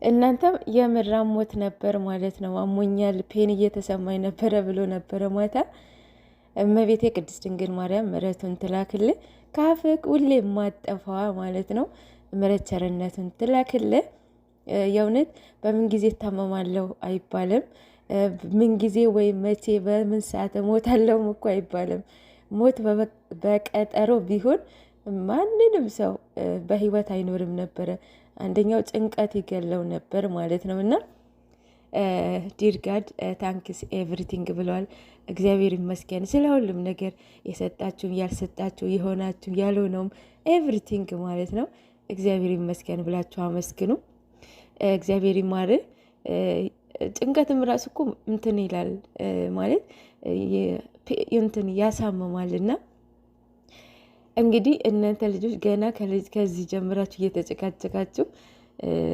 እናንተም የምራሞት ነበር ማለት ነው። አሞኛል ፔን እየተሰማኝ ነበረ ብሎ ነበረ ማታ። እመቤቴ ቅድስት ድንግል ማርያም ምሕረቱን ትላክል ካፍቅ ሁሌ የማጠፋዋ ማለት ነው። ምሕረት ቸርነቱን ትላክል። የእውነት በምን ጊዜ እታመማለሁ አይባልም። ምን ጊዜ ወይም መቼ በምን ሰዓት እሞታለሁም እኮ አይባልም። ሞት በቀጠሮ ቢሆን ማንንም ሰው በህይወት አይኖርም ነበረ። አንደኛው ጭንቀት ይገለው ነበር ማለት ነው። እና ዲር ጋድ ታንክስ ኤቭሪቲንግ ብለዋል። እግዚአብሔር ይመስገን ስለ ሁሉም ነገር የሰጣችሁም ያልሰጣችሁ የሆናችሁ ያልሆነውም ኤቭሪቲንግ ማለት ነው። እግዚአብሔር ይመስገን ብላችሁ አመስግኑ። እግዚአብሔር ይማር። ጭንቀትም ራሱ እኮ እንትን ይላል ማለት እንትን ያሳምማልና እንግዲህ እናንተ ልጆች ገና ከዚህ ጀምራችሁ እየተጨቃጨቃችሁ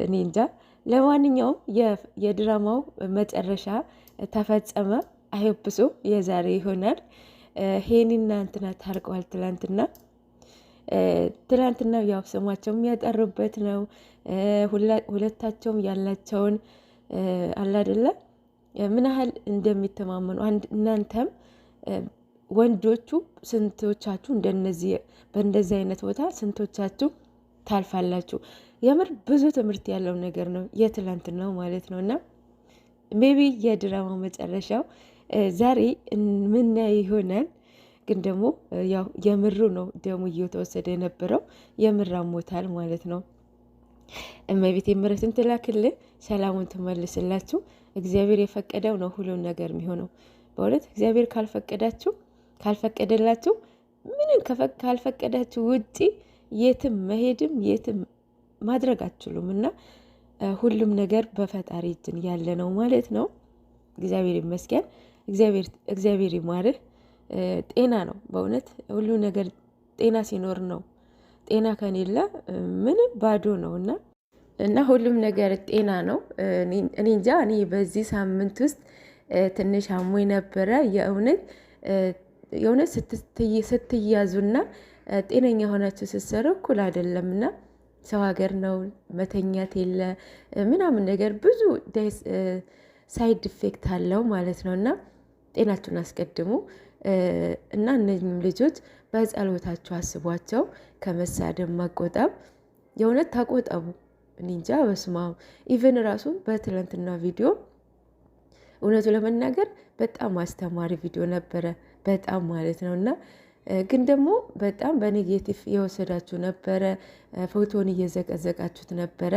እኔ እንጃ። ለማንኛውም የድራማው መጨረሻ ተፈጸመ። አይወብሶ የዛሬ ይሆናል። ሄኒና እንትና ታርቀዋል። ትላንትና ያው ስማቸው የሚያጠሩበት ነው። ሁለታቸውም ያላቸውን አላደለ ምን ያህል እንደሚተማመኑ እናንተም ወንዶቹ ስንቶቻችሁ በእንደዚህ አይነት ቦታ ስንቶቻችሁ ታልፋላችሁ? የምር ብዙ ትምህርት ያለው ነገር ነው የትላንትናው ማለት ነው። እና ሜቢ የድራማው መጨረሻው ዛሬ ምናይ ይሆናል። ግን ደግሞ ያው የምሩ ነው ደሙ እየተወሰደ የነበረው የምር አሞታል ማለት ነው። እመቤቴ ምሕረትን ትላክልን፣ ሰላሙን ትመልስላችሁ። እግዚአብሔር የፈቀደው ነው ሁሉን ነገር የሚሆነው። በእውነት እግዚአብሔር ካልፈቀደላችሁ ምንም ካልፈቀዳችሁ ውጪ የትም መሄድም የትም ማድረግ አትችሉም። እና ሁሉም ነገር በፈጣሪ እጅን ያለ ነው ማለት ነው። እግዚአብሔር ይመስገን። እግዚአብሔር ይማርህ። ጤና ነው በእውነት ሁሉ ነገር ጤና ሲኖር ነው። ጤና ከሌለ ምንም ባዶ ነው። እና ሁሉም ነገር ጤና ነው። እኔ እንጃ እኔ በዚህ ሳምንት ውስጥ ትንሽ አሞኝ ነበረ። የእውነት ስትያዙና ጤነኛ ሆናችሁ ስትሰሩ እኩል አይደለምና ሰው ሀገር ነው መተኛት የለ ምናምን ነገር ብዙ ሳይድ ኢፌክት አለው ማለት ነው። እና ጤናችሁን አስቀድሙ። እና እነዚህም ልጆች በጸሎታችሁ አስቧቸው። ከመሳደብ ማቆጠብ የእውነት ተቆጠቡ። እንጃ በስማ ኢቨን ራሱ በትላንትና ቪዲዮ እውነቱ ለመናገር በጣም አስተማሪ ቪዲዮ ነበረ፣ በጣም ማለት ነው። እና ግን ደግሞ በጣም በኔጌቲቭ የወሰዳችሁ ነበረ፣ ፎቶን እየዘቀዘቃችሁት ነበረ።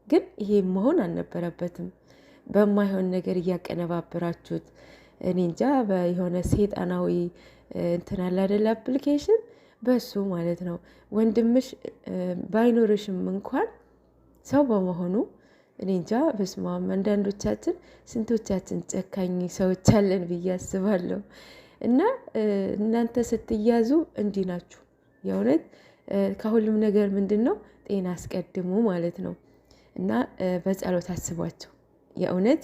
ግን ይሄ መሆን አልነበረበትም። በማይሆን ነገር እያቀነባበራችሁት እኔ እንጃ የሆነ ሴጣናዊ እንትን አለ አይደል አፕሊኬሽን በሱ ማለት ነው። ወንድምሽ ባይኖርሽም እንኳን ሰው በመሆኑ እኔ እንጃ በስማም አንዳንዶቻችን ስንቶቻችን ጨካኝ ሰዎች አለን ብዬ አስባለሁ። እና እናንተ ስትያዙ እንዲህ ናችሁ። የእውነት ከሁሉም ነገር ምንድን ነው ጤና አስቀድሙ ማለት ነው። እና በጸሎት አስቧቸው የእውነት